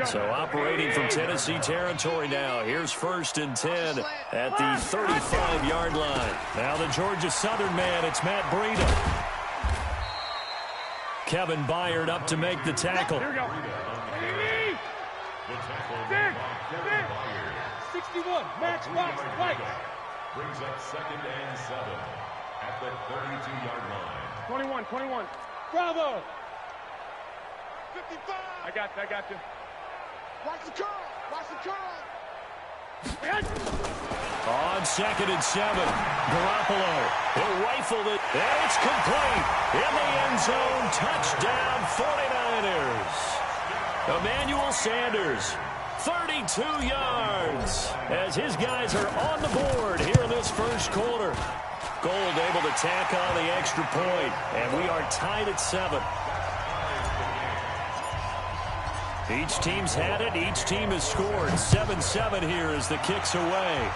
So operating from Tennessee territory now. Here's 1st and 10 at the 35-yard line. Now the Georgia Southern man, it's Matt Breida. Kevin Byard up to make the tackle. Here we go. 61, Max Watts, right. Brings up 2nd and 7 at the 32-yard line. 21. Bravo. 55. I got you. Watch the curl. On 2nd and 7, Garoppolo. He'll rifle it, and it's complete. In the end zone, touchdown 49ers. Emmanuel Sanders, 32 yards, as his guys are on the board here in this first quarter. Gold able to tack on the extra point, and we are tied at 7. Each team's had it. Each team has scored. 7-7 here as the kick's away.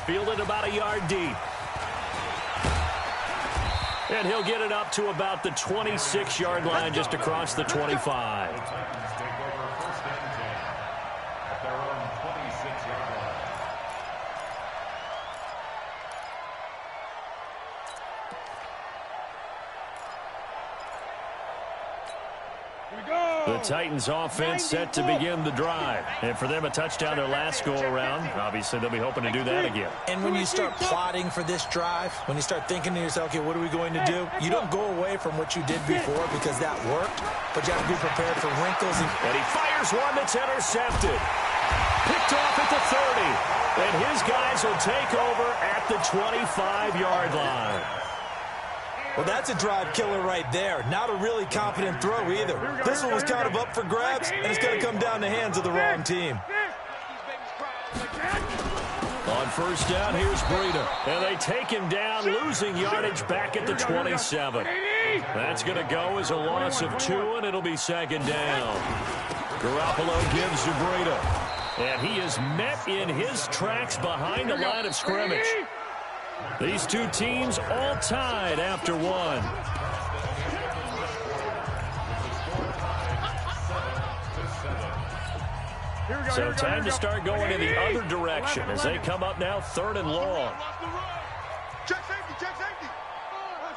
Fielded about a yard deep. And he'll get it up to about the 26-yard line, just across the 25. The Titans offense set to begin the drive. And for them, a touchdown their last go-around. Obviously, they'll be hoping to do that again. And when you start plotting for this drive, when you start thinking to yourself, okay, what are we going to do? You don't go away from what you did before because that worked, but you have to be prepared for wrinkles. And he fires one that's intercepted. Picked off at the 30. And his guys will take over at the 25-yard line. Well, that's a drive killer right there. Not a really confident throw either. This one was kind of up for grabs, and it's going to come down the hands of the wrong team. On 1st down, here's Breida. And they take him down, losing yardage back at the 27. That's going to go as a loss of 2, and it'll be 2nd down. Garoppolo gives to Breida. And he is met in his tracks behind the line of scrimmage. These two teams all tied after 1. So time to start going in the other direction as they come up now 3rd and long. Check safety.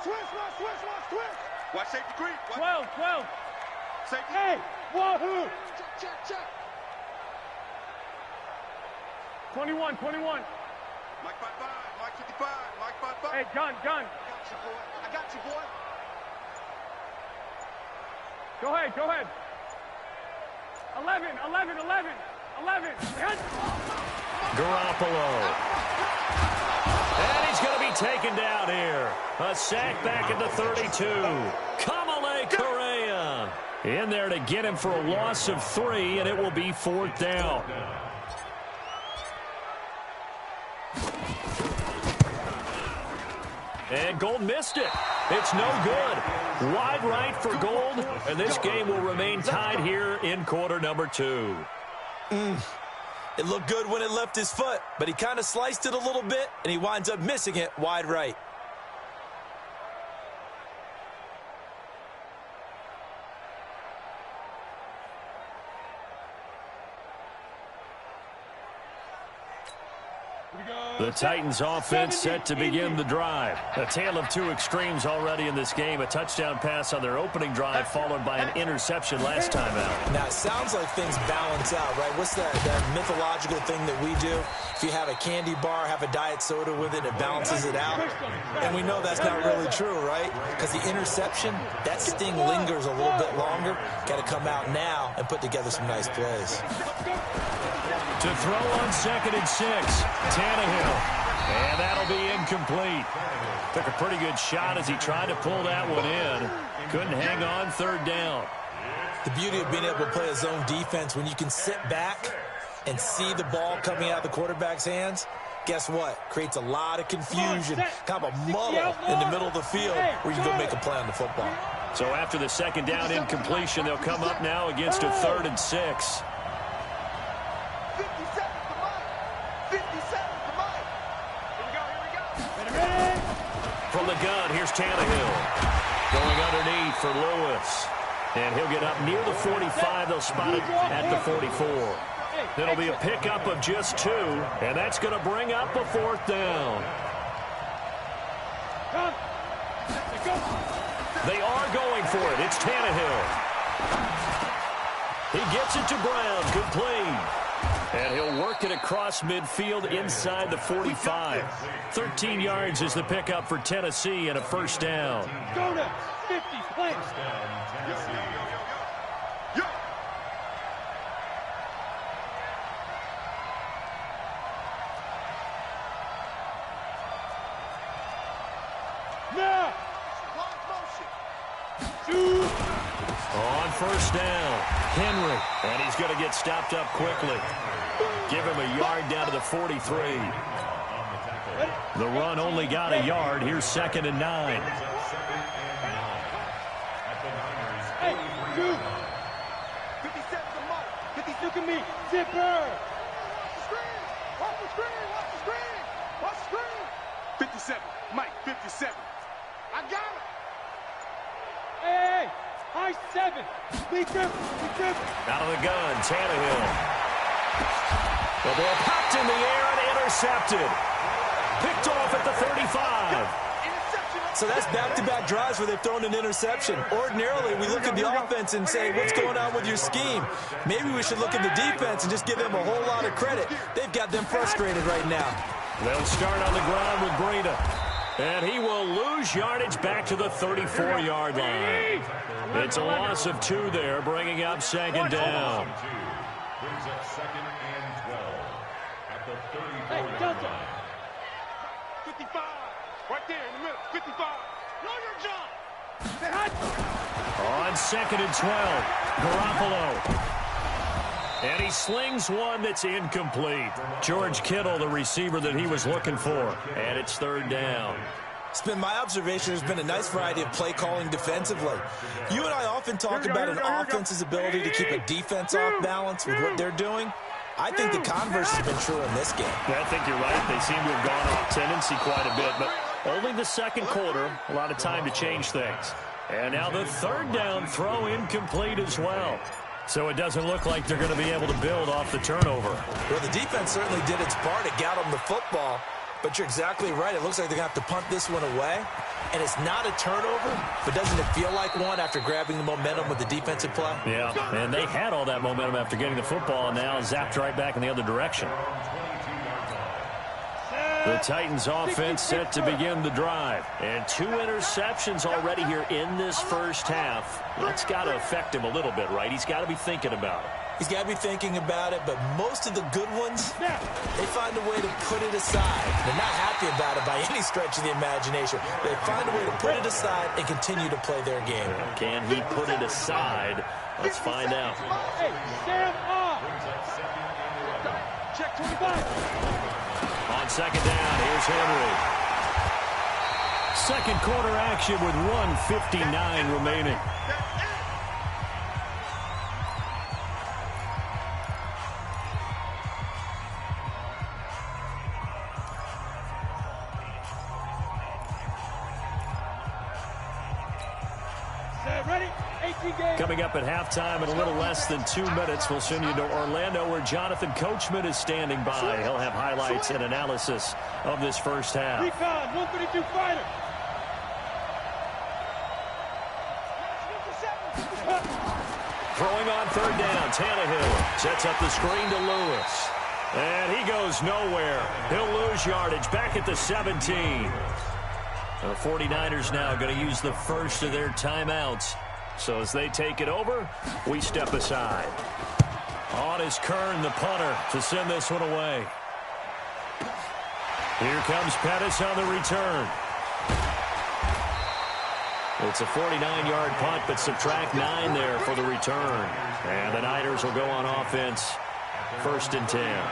Switch. Watch safety creep. 12. Safety. Hey, wahoo. Check. 21. Mike 55, Mike 55, Mike 55. Hey, gun. I got you, boy. Go ahead. 11. Garoppolo. And he's going to be taken down here. A sack back at the 32. Kamale Correa in there to get him for a loss of 3, and it will be 4th down. And Gold missed it. It's no good. Wide right for Gold, and this game will remain tied here in quarter number 2. It looked good when it left his foot, but he kind of sliced it a little bit, and he winds up missing it wide right. The Titans offense set to begin the drive. A tale of two extremes already in this game. A touchdown pass on their opening drive followed by an interception last time out. Now, it sounds like things balance out, right? What's that mythological thing that we do? If you have a candy bar, have a diet soda with it, it balances it out. And we know that's not really true, right? Because the interception, that sting lingers a little bit longer. Got to come out now and put together some nice plays. To throw on 2nd and 6, Tannehill. And that'll be incomplete. Took a pretty good shot as he tried to pull that one in. Couldn't hang on 3rd down. The beauty of being able to play a zone defense, when you can sit back and see the ball coming out of the quarterback's hands, guess what? Creates a lot of confusion, kind of a muddle in the middle of the field where you go make a play on the football. So after the 2nd down incompletion, they'll come up now against a 3rd and 6. From the gun, here's Tannehill. Going underneath for Lewis. And he'll get up near the 45. They'll spot it at the 44. It'll be a pickup of just 2, and that's going to bring up a 4th down. They are going for it. It's Tannehill. He gets it to Brown, complete. And he'll work it across midfield inside the 45. 13 yards is the pickup for Tennessee and a 1st down. Go to 50, play. Now. On 1st down, Henry. And he's going to get stopped up quickly. Give him a yard down to the 43. The run only got a yard. Here's 2nd and 9. Hey, 2. 57's a mark. 50, look at me. Zipper. Watch the screen. Watch the screen. Watch the screen. 57. Mike, 57. I got it. Hey, high 7. Be careful. Be careful. Out of the gun, Tannehill. The ball popped in the air and intercepted. Picked off at the 35. So that's back-to-back drives where they've thrown an interception. Ordinarily, we look at the offense and say, what's going on with your scheme? Maybe we should look at the defense and just give them a whole lot of credit. They've got them frustrated right now. They'll start on the ground with Breida. And he will lose yardage back to the 34-yard line. It's a loss of 2 there, bringing up 2nd down. Brings up 2nd and 12 at the 34-yard line. 55. Right there in the middle. 55. Know your job. Say hi. On 2nd and 12, Garoppolo. And he slings one that's incomplete. George Kittle, the receiver that he was looking for. And it's 3rd down. It's been my observation there's been a nice variety of play calling defensively. You and I often talk about an offense's ability to keep a defense off balance with what they're doing. I think the converse has been true in this game. Yeah, I think you're right. They seem to have gone off tendency quite a bit, but only the 2nd quarter, a lot of time to change things. And now the 3rd down throw incomplete as well. So it doesn't look like they're going to be able to build off the turnover. Well, the defense certainly did its part to get them the football. But you're exactly right. It looks like they're going to have to punt this one away. And it's not a turnover, but doesn't it feel like one after grabbing the momentum with the defensive play? Yeah, and they had all that momentum after getting the football, and now zapped right back in the other direction. The Titans offense set to begin the drive. And 2 interceptions already here in this 1st half. That's got to affect him a little bit, right? He's got to be thinking about it. He's got to be thinking about it, but most of the good ones, they find a way to put it aside. They're not happy about it by any stretch of the imagination. They find a way to put it aside and continue to play their game. Can he put it aside? Let's find out. Hey, stand up. Check 25. On 2nd down, here's Henry. 2nd quarter action with 1:59 remaining. Coming up at halftime in a little less than 2 minutes, we'll send you to Orlando where Jonathan Coachman is standing by. He'll have highlights and analysis of this 1st half. Recon, 132 fighter. Throwing on 3rd down, Tannehill sets up the screen to Lewis. And he goes nowhere. He'll lose yardage back at the 17. The 49ers now going to use the first of their timeouts. So as they take it over, we step aside. On is Kern, the punter, to send this one away. Here comes Pettis on the return. It's a 49-yard punt, but subtract 9 there for the return. And the Niners will go on offense, 1st and 10.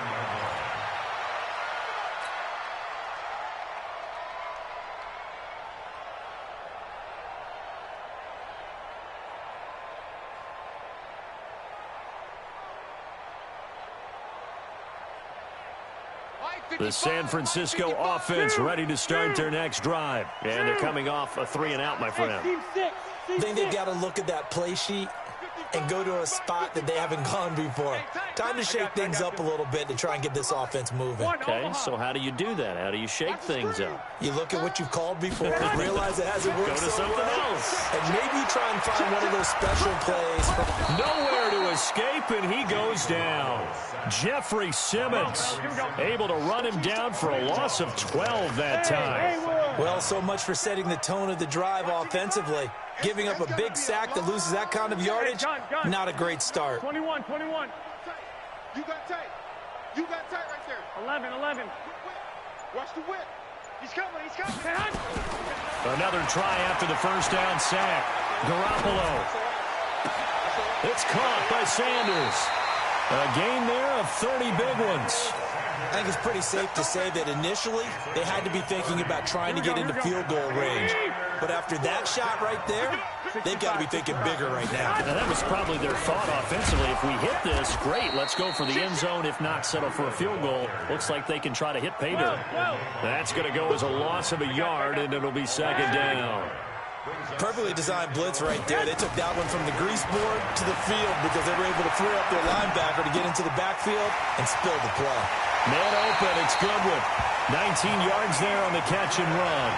The San Francisco offense ready to start their next drive. And they're coming off a 3-and-out, my friend. I think they've got to look at that play sheet and go to a spot that they haven't gone before. Time to shake things up a little bit to try and get this offense moving. Okay, so how do you do that? How do you shake things up? You look at what you've called before and realize it hasn't worked. Go to something else. And maybe try and find one of those special plays. Nowhere to escape, and he goes down. Jeffrey Simmons able to run him down for a loss of 12 that time. Well, so much for setting the tone of the drive offensively. Giving up a big sack that loses that kind of yardage, not a great start. 21. You got tight. You got tight right there. 11. Watch the whip. He's coming. Another try after the first down sack. Garoppolo. It's caught by Sanders. A gain there of 30 big ones. I think it's pretty safe to say that initially they had to be thinking about trying to get into field goal range. But after that shot right there, they've got to be thinking bigger right now. Now, that was probably their thought offensively. If we hit this, great, let's go for the end zone. If not, settle for a field goal. Looks like they can try to hit pay dirt. That's going to go as a loss of a yard, and it'll be second down. Perfectly designed blitz right there. They took that one from the grease board to the field because they were able to free up their linebacker to get into the backfield and spill the play. Man open, it's Goodwin. 19 yards there on the catch and run.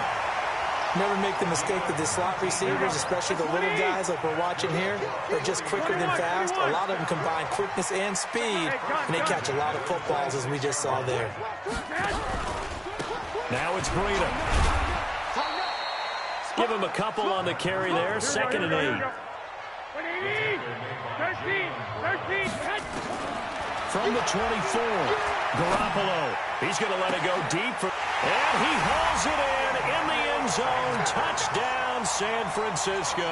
Never make the mistake that the slot receivers, especially the little guys like we're watching here, are just quicker than fast. A lot of them combine quickness and speed, and they catch a lot of footballs, as we just saw there. Now it's Breida. Give him a couple on the carry there. 2nd and 8. From the 24, Garoppolo. He's going to let it go deep. And he hauls it in the end zone. Touchdown, San Francisco.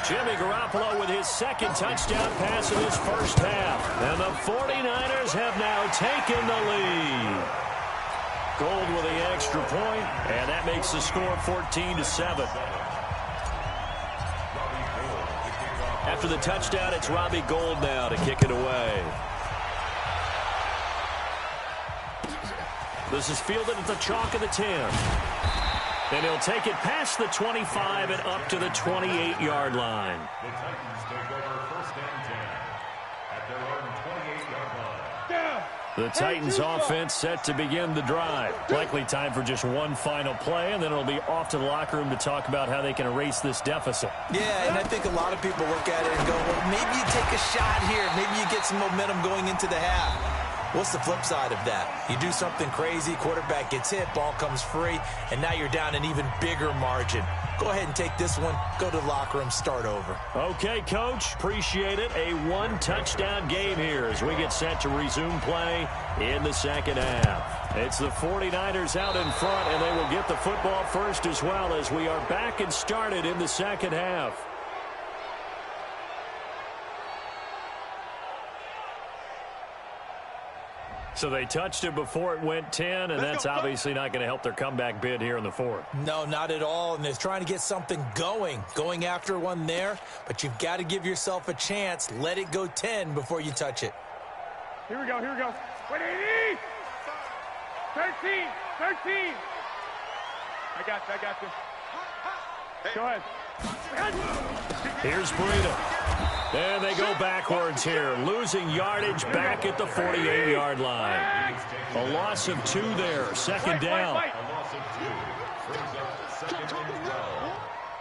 Jimmy Garoppolo with his 2nd touchdown pass in his first half. And the 49ers have now taken the lead. Gold with the extra point, and that makes the score 14-7. After the touchdown, it's Robbie Gould now to kick it away. This is fielded at the chalk of the 10. And he'll take it past the 25 and up to the 28-yard line. The Titans take over 1st and 10 at their own 28-yard line. The Titans offense set to begin the drive. Likely time for just one final play, and then it'll be off to the locker room to talk about how they can erase this deficit. Yeah, and I think a lot of people look at it and go, well, maybe you take a shot here. Maybe you get some momentum going into the half. What's the flip side of that? You do something crazy, quarterback gets hit, ball comes free, and now you're down an even bigger margin. Go ahead and take this one, go to the locker room, start over. Okay, Coach, appreciate it. A one-touchdown game here as we get set to resume play in the second half. It's the 49ers out in front, and they will get the football first as well as we are back and started in the second half. So they touched it before it went 10, and that's obviously not going to help their comeback bid here in the 4th. No, not at all, and they're trying to get something going after one there, but you've got to give yourself a chance. Let it go 10 before you touch it. Here we go. 180! 13! I got this. Go ahead. Here's Breida. And they go backwards here, losing yardage back at the 48-yard line. A loss of 2 there, 2nd down. A loss of 2 brings up 2nd and 12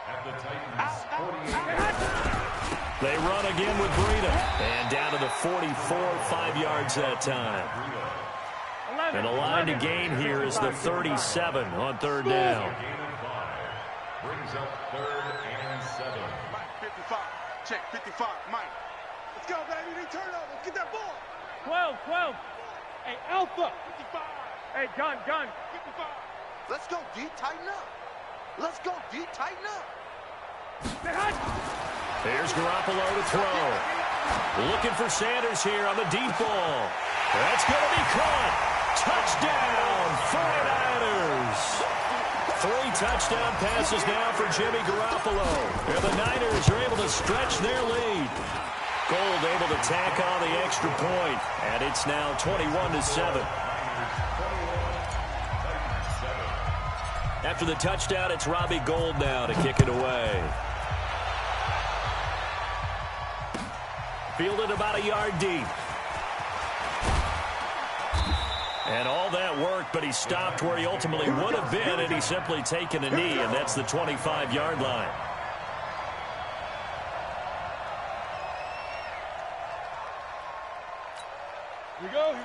at the Titans' 48. They run again with Breida. And down to the 44, 5 yards that time. And the line to gain here is the 37 on 3rd down. Gain of 5 brings up 3rd and 7. Mike, 55. Check, 55. Mike. Let's go, baby. They turn over. Get that ball. 12. Hey, Alpha. 55. Hey, gun. 55. Let's go, D. Tighten up. Here's Garoppolo to throw. Looking for Sanders here on the deep ball. That's going to be caught. Touchdown, 49ers. 3 touchdown passes now for Jimmy Garoppolo. And the Niners are able to stretch their lead. Gould able to tack on the extra point. And it's now 21-7. After the touchdown, it's Robbie Gould now to kick it away. Fielded about a yard deep. And all that worked, but he stopped where he ultimately would have been, and he's simply taken a knee, and that's the 25-yard line.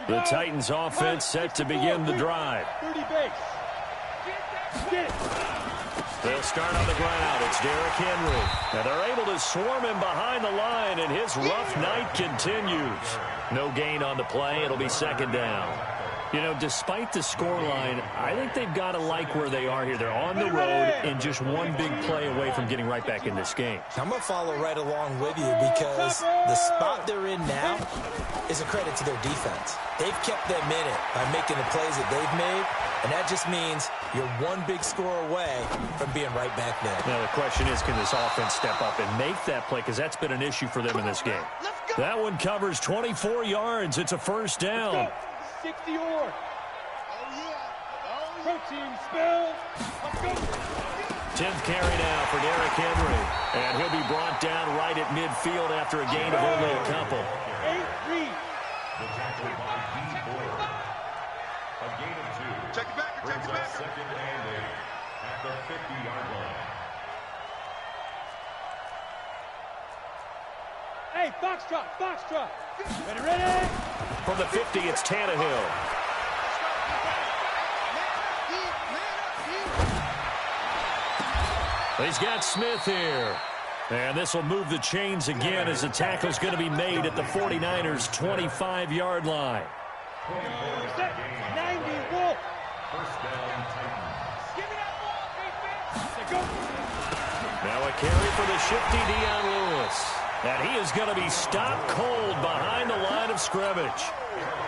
The Titans offense set to begin the drive. 30 base. They'll start on the ground. It's Derrick Henry. And they're able to swarm him behind the line, and his rough night continues. No gain on the play. It'll be second down. You know, despite the scoreline, I think they've got to like where they are here. They're on the road and just one big play away from getting right back in this game. I'm going to follow right along with you because the spot they're in now is a credit to their defense. They've kept them in it by making the plays that they've made, and that just means you're one big score away from being right back there. Now, the question is, can this offense step up and make that play? Because that's been an issue for them in this game. That one covers 24 yards. It's a first down. 60 or. Oh, yeah. Protein spell. Let's go. 10th carry now for Derrick Henry. And he'll be brought down right at midfield after a gain of only a couple. 8-3. The tackle by D4. A gain of 2. Check it back. Brings up second and 8 at the 50-yard line. Hey, foxtrot, foxtrot. Ready? From the 50, it's Tannehill. He's got Smith here. And this will move the chains again as the tackle's going to be made at the 49ers' 25-yard line. 90 Wolf. First down, Titans. Give me that ball, go. Now a carry for the shifty Dion Lewis. And he is going to be stopped cold behind the line of scrimmage.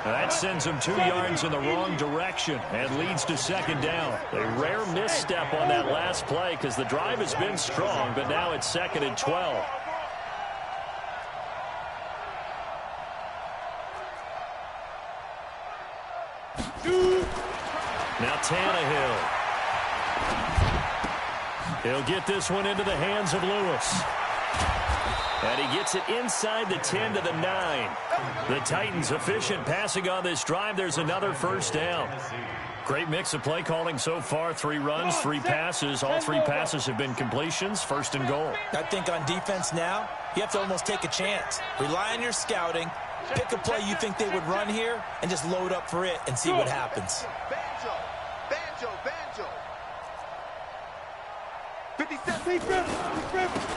That sends him 2 yards in the wrong direction and leads to second down. A rare misstep on that last play because the drive has been strong, but now it's second and 12. Now Tannehill. He'll get this one into the hands of Lewis. And he gets it inside the 10 to the 9. The Titans efficient passing on this drive. There's another first down. Great mix of play calling so far. 3 runs, 3 passes. All 3 passes have been completions. First and goal. I think on defense now, you have to almost take a chance. Rely on your scouting. Pick a play you think they would run here and just load up for it and see what happens. Banjo. 57.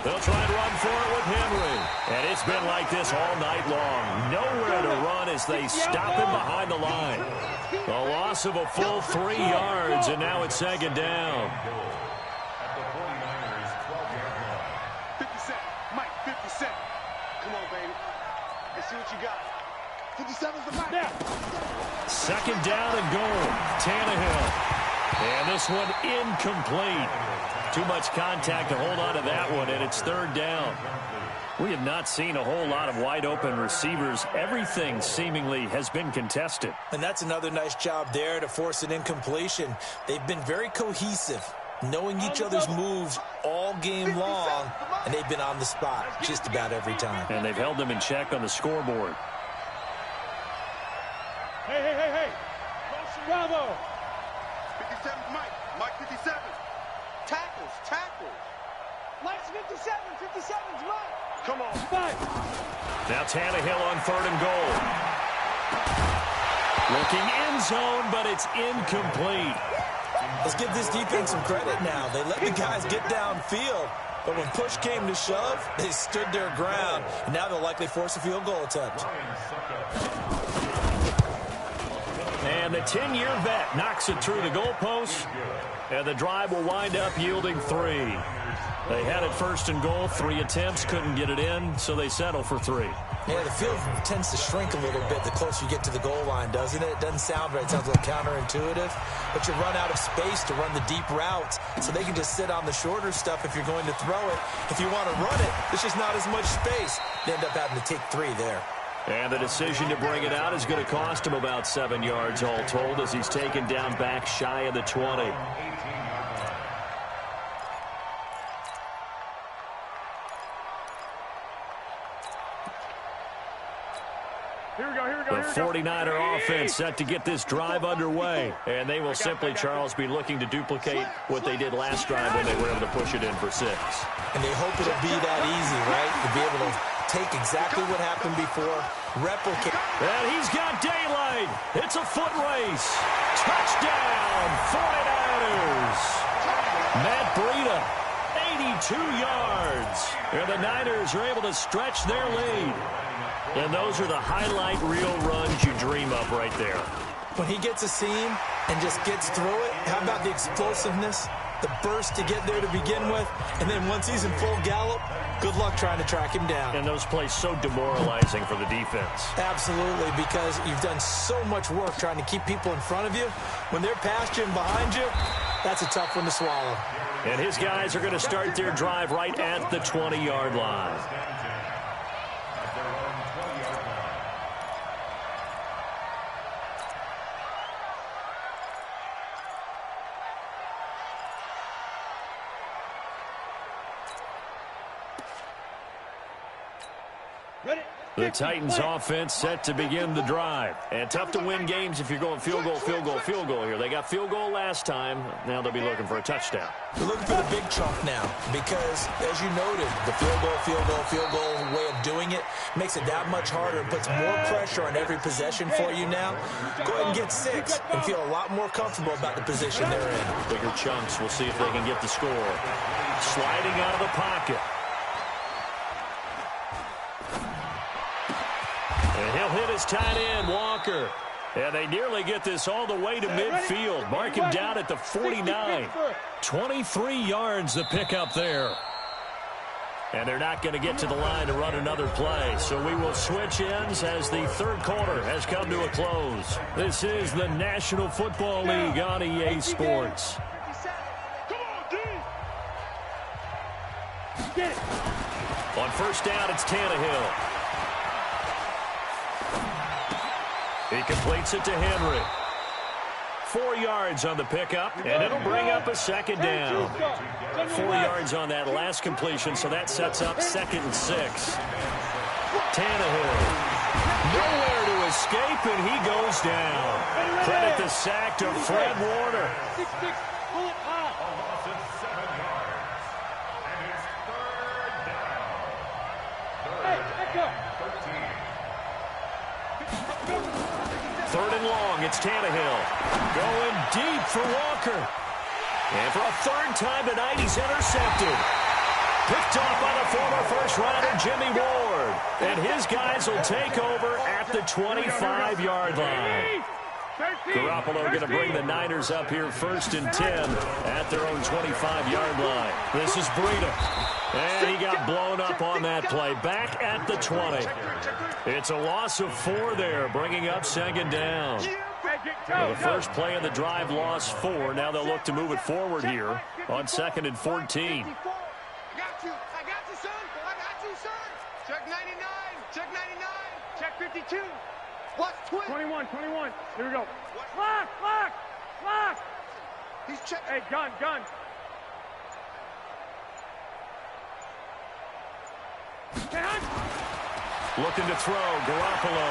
They'll try and run for it with Henry. And it's been like this all night long. Nowhere to run as they stop him behind the line. A loss of a full 3 yards, and now it's second down. At the 49ers' 12-yard line. 57. Mike, 57. Come on, baby. Let's see what you got. 57's the Mike. Now. Second down and goal. Tannehill. And this one incomplete. Too much contact to hold on to that one, and it's third down. We have not seen a whole lot of wide-open receivers. Everything seemingly has been contested. And that's another nice job there to force an incompletion. They've been very cohesive, knowing each other's moves all game long, and they've been on the spot just about every time. And they've held them in check on the scoreboard. Hey. Bravo. 57's Mike. Mike 57. Tackles. Mike's 57. 57's Mike. Come on. 5. Now Tannehill on third and goal. Looking end zone, but it's incomplete. Let's give this defense some credit now. They let the guys get downfield, but when push came to shove, they stood their ground, and now they'll likely force a field goal attempt. And the 10-year vet knocks it through the goalpost, and the drive will wind up yielding 3. They had it first and goal, 3 attempts, couldn't get it in, so they settle for 3. Yeah, the field tends to shrink a little bit the closer you get to the goal line, doesn't it? It doesn't sound right. It sounds a little counterintuitive, but you run out of space to run the deep routes, so they can just sit on the shorter stuff if you're going to throw it. If you want to run it, there's just not as much space. They end up having to take 3 there. And the decision to bring it out is going to cost him about 7 yards all told as he's taken down back shy of the 20. The 49er offense set to get this drive underway. And they will simply, Charles, be looking to duplicate what they did last drive when they were able to push it in for 6. And they hope it'll be that easy, right? To be able to take exactly what happened before, replicate. And he's got daylight. It's a foot race. Touchdown, 49ers. Matt Breida, 82 yards. And the Niners are able to stretch their lead. And those are the highlight reel runs you dream of right there. When he gets a seam and just gets through it, how about the explosiveness, the burst to get there to begin with, and then once he's in full gallop, good luck trying to track him down. And those plays so demoralizing for the defense. Absolutely, because you've done so much work trying to keep people in front of you. When they're past you and behind you, that's a tough one to swallow. And his guys are going to start their drive right at the 20-yard line. The Titans offense set to begin the drive. And tough to win games if you're going field goal, field goal, field goal here. They got field goal last time. Now they'll be looking for a touchdown. They're looking for the big chunk now because, as you noted, the field goal way of doing it makes it that much harder. It puts more pressure on every possession for you now. Go ahead and get 6 and feel a lot more comfortable about the position they're in. Bigger chunks. We'll see if they can get the score. Sliding out of the pocket. And he'll hit his tight end, Walker. And they nearly get this all the way to midfield. Mark him down at the 49. 23 yards the pickup there. And they're not going to get to the line to run another play. So we will switch ends as the third quarter has come to a close. This is the National Football League on EA Sports. On first down, it's Tannehill. He completes it to Henry. 4 yards on the pickup, and it'll bring up a second down. 4 yards on that last completion, so that sets up 2nd and 6. Tannehill. Nowhere to escape, and he goes down. Credit the sack to Fred Warner. Third and long, it's Tannehill. Going deep for Walker. And for a third time tonight, he's intercepted. Picked off by the former first-rounder Jimmy Ward. And his guys will take over at the 25-yard line. Garoppolo going to bring the Niners up here 1st and 10 at their own 25-yard line. This is Breida. And he got blown up on that play. Back at the 20. It's a loss of 4 there, bringing up 2nd down. Well, the first play of the drive lost 4. Now they'll look to move it forward here on 2nd and 14. I got you, son. I got you, son. Check 99. Check 99. Check 52. What's 21? 21. Here we go. Lock. He's check. Hey, gun. Looking to throw, Garoppolo.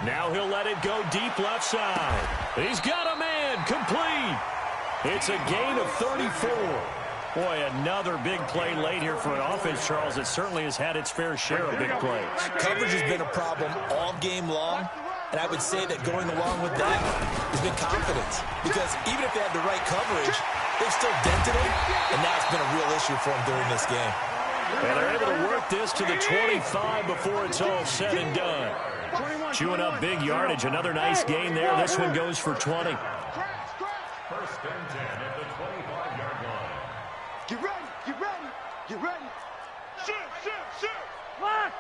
Now he'll let it go deep left side. He's got a man, complete. It's a gain of 34. Boy, another big play late here for an offense, Charles, that certainly has had its fair share of big plays. Coverage has been a problem all game long, and I would say that going along with that has been confidence. Because even if they had the right coverage, they've still dented it, and that's been a real issue for them during this game. And they're able to work this to the 25 before it's all said and done. Chewing up big yardage. Another nice gain there. This one goes for 20. 1st and 10 at the 25-yard line. Get ready. Shoot. Lock.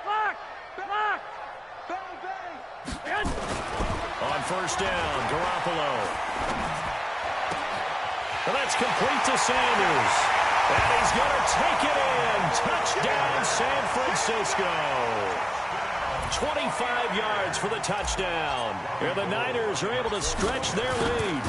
Bang. On first down, Garoppolo. And that's complete to Sanders. And he's going to take it in. Touchdown, San Francisco. 25 yards for the touchdown. And the Niners are able to stretch their lead.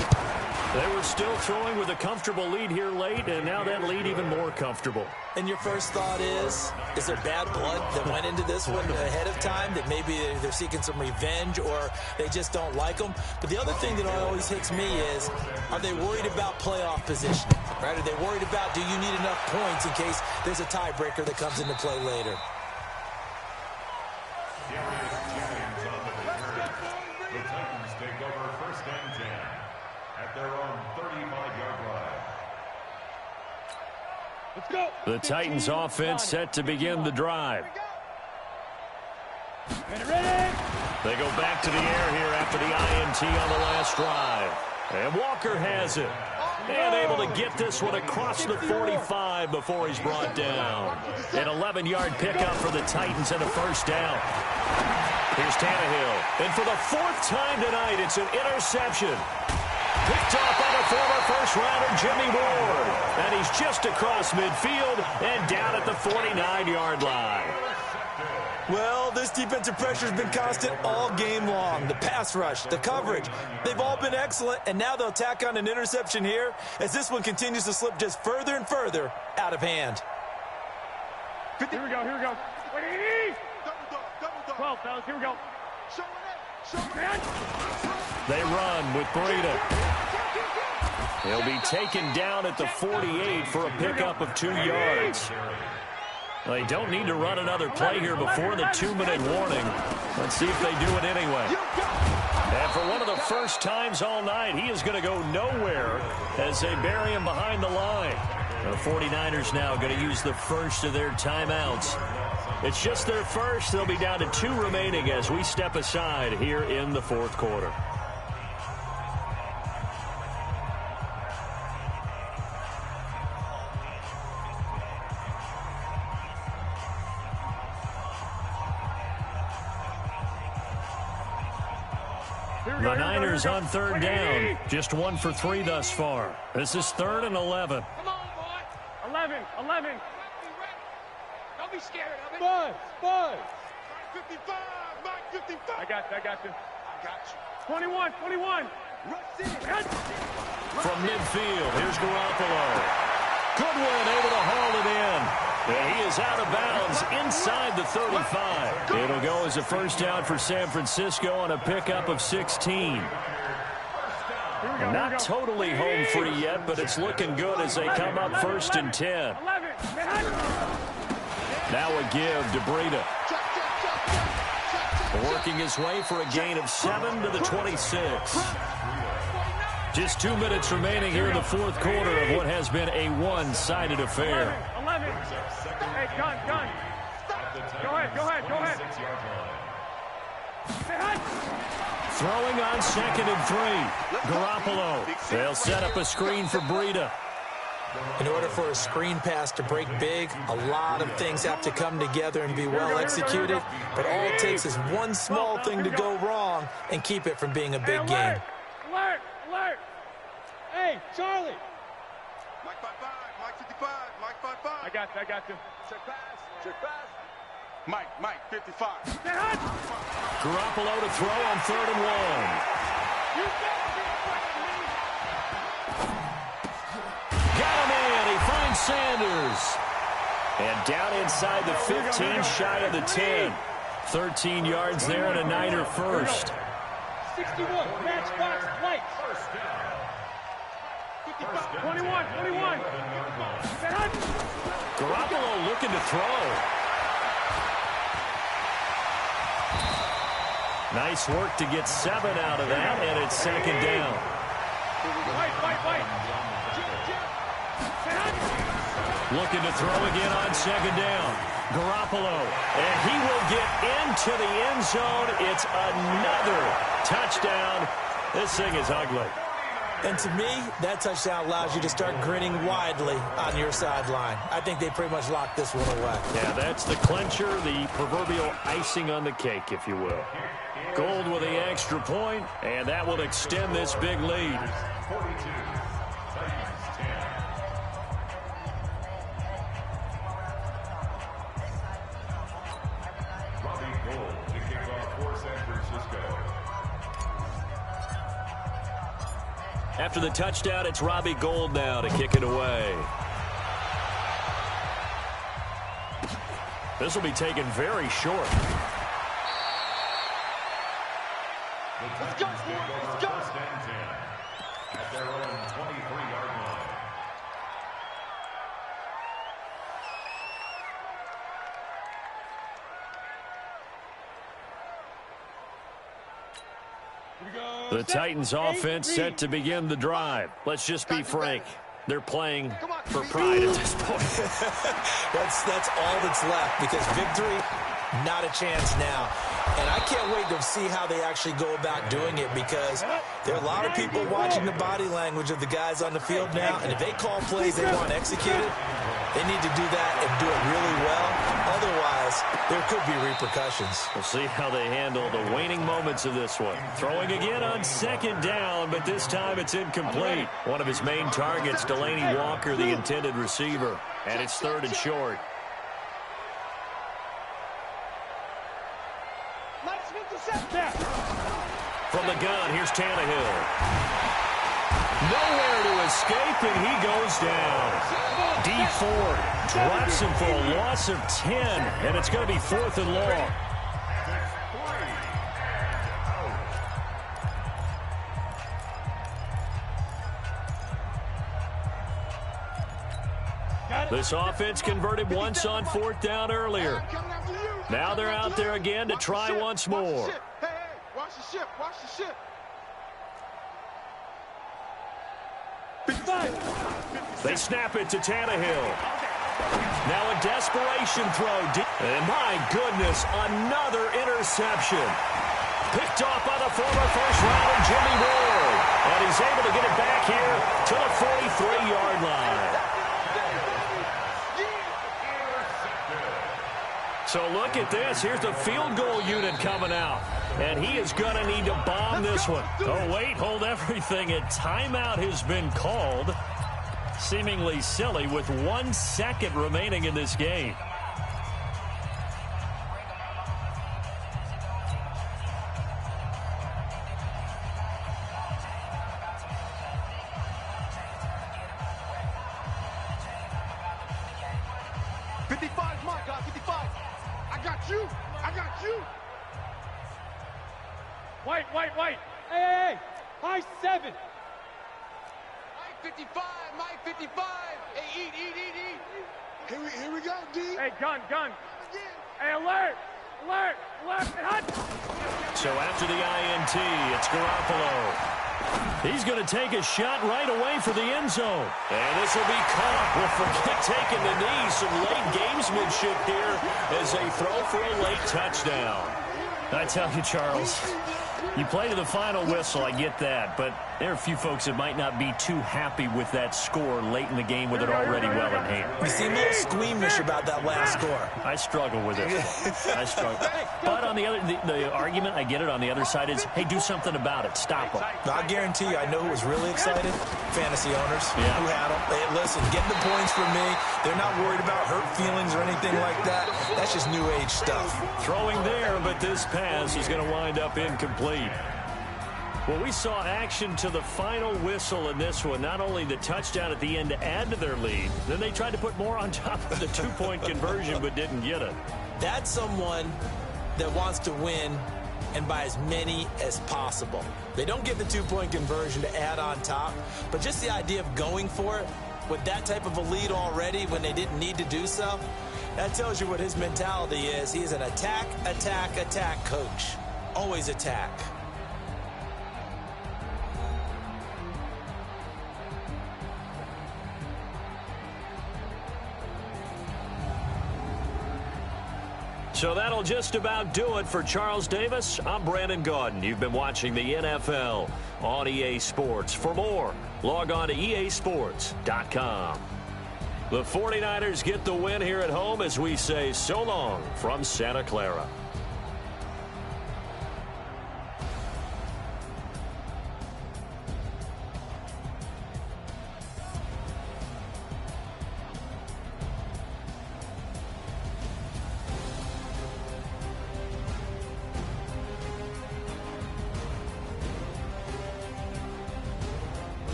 They were still throwing with a comfortable lead here late, and now that lead even more comfortable. And your first thought is there bad blood that went into this one ahead of time, that maybe they're seeking some revenge or they just don't like them? But the other thing that always hits me is, are they worried about playoff position? Right? Are they worried about, do you need enough points in case there's a tiebreaker that comes into play later? The Titans take over first and 10 at their own 35-yard line. Let's go. The Titans offense set to begin the drive. Ready. They go back to the air here after the INT on the last drive. And Walker has it. And able to get this one across the 45 before he's brought down. An 11-yard pickup for the Titans and a first down. Here's Tannehill. And for the fourth time tonight, it's an interception. Picked off by the former first-rounder Jimmy Ward. And he's just across midfield and down at the 49-yard line. Well, this defensive pressure has been constant all game long. The pass rush, the coverage, they've all been excellent, and now they'll tack on an interception here as this one continues to slip just further and further out of hand. Here we go. 12, fellas. Here we go. They run with Breida. He'll be taken down at the 48 for a pickup of 2 yards. They don't need to run another play here before the 2-minute warning. Let's see if they do it anyway. And for one of the first times all night, he is going to go nowhere as they bury him behind the line. The 49ers now going to use the first of their timeouts. It's just their first. They'll be down to 2 remaining as we step aside here in the fourth quarter. The Niners on third down. Just 1 for 3 thus far. This is 3rd and 11. Come on, boy. 11. Don't be scared of it. 5. 55. Mike 55. I got you. 21. From midfield, here's Garoppolo. Goodwin able to haul it in. And he is out of bounds inside the 35. It'll go as a first down for San Francisco on a pickup of 16. Not totally home free yet, but it's looking good as they come up 1st and 10. Now a give to Breida. Working his way for a gain of 7 to the 26. Just 2 minutes remaining here in the fourth quarter of what has been a one-sided affair. 11. Hey, gun. Go ahead. Throwing on 2nd and 3. Garoppolo. They'll set up a screen for Breida. In order for a screen pass to break big, a lot of things have to come together and be well executed. But all it takes is one small thing to go wrong and keep it from being a big game. Alert! Hey, Charlie! Mike 55, Mike 55, Mike 55. I got you. Check pass. Mike 55. Garoppolo to throw on 3rd and 1. Got him in. He finds Sanders. And down inside the 15, shy of the 10. 13 yards there and a Niner first. 61, matchbox lights. 21. Garoppolo looking to throw. Nice work to get 7 out of that, and it's 2nd down. Fight. Looking to throw again on 2nd down. Garoppolo, and he will get into the end zone. It's another touchdown. This thing is ugly. And to me, that touchdown allows you to start grinning widely on your sideline. I think they pretty much locked this one away. Yeah, that's the clincher, the proverbial icing on the cake, if you will. Gold with the extra point, and that will extend this big lead. 42. Titans 10. Robbie Gould to kick off for San Francisco. After the touchdown, it's Robbie Gould now to kick it away. This will be taken very short. Let's go, let's go. First and 10 at their own 23-yard line. The Titans offense set to begin the drive. Let's just be frank. They're playing for pride at this point. That's all that's left, because victory, not a chance now. And I can't wait to see how they actually go about doing it, because there are a lot of people watching the body language of the guys on the field now, and if they call plays they want executed, they need to do that and do it really well. Otherwise, there could be repercussions. We'll see how they handle the waning moments of this one. Throwing again on second down, but this time it's incomplete. One of his main targets, Delaney Walker, the intended receiver. And it's third and short. From the gun, here's Tannehill. Nowhere to escape, and he goes down. D Ford drops him for a loss of 10, and it's going to be 4th and long. This offense converted once on 4th down earlier. Now they're out there again to try once more. Hey, watch the ship, watch the ship. They snap it to Tannehill. Now a desperation throw. And my goodness, another interception. Picked off by the former first-rounder Jimmy Ward. And he's able to get it back here to the 43-yard line. So look at this. Here's the field goal unit coming out. And he is going to need to bomb this one. Oh, wait, hold everything. A timeout has been called. Seemingly silly with 1 second remaining in this game. White. Hey. High 7. Mike 55, Mike 55. Hey, eat. Here we go, D. Hey, gun. Hey, alert, and hot. So after the INT, it's Garoppolo. He's going to take a shot right away for the end zone. And this will be caught. Well, forget taking the knee. Some late gamesmanship here as they throw for a late touchdown. I tell you, Charles, you play to the final whistle, I get that, but there are a few folks that might not be too happy with that score late in the game with it already well in hand. You seem a little squeamish about that last score. I struggle with it. I struggle. But on the other, the argument, I get it, on the other side is, hey, do something about it. Stop them. I guarantee you, I know who was really excited. Fantasy owners who had them. Hey, listen, getting the points from me. They're not worried about hurt feelings or anything like that. That's just new age stuff. Throwing there, but this pass is going to wind up incomplete. Well, we saw action to the final whistle in this one. Not only the touchdown at the end to add to their lead, then they tried to put more on top of the two-point conversion but didn't get it. That's someone that wants to win and by as many as possible. They don't get the two-point conversion to add on top, but just the idea of going for it with that type of a lead already when they didn't need to do so, that tells you what his mentality is. He is an attack coach. Always attack. So that'll just about do it for Charles Davis. I'm Brandon Gaudin. You've been watching the NFL on EA Sports. For more, log on to easports.com. The 49ers get the win here at home as we say so long from Santa Clara.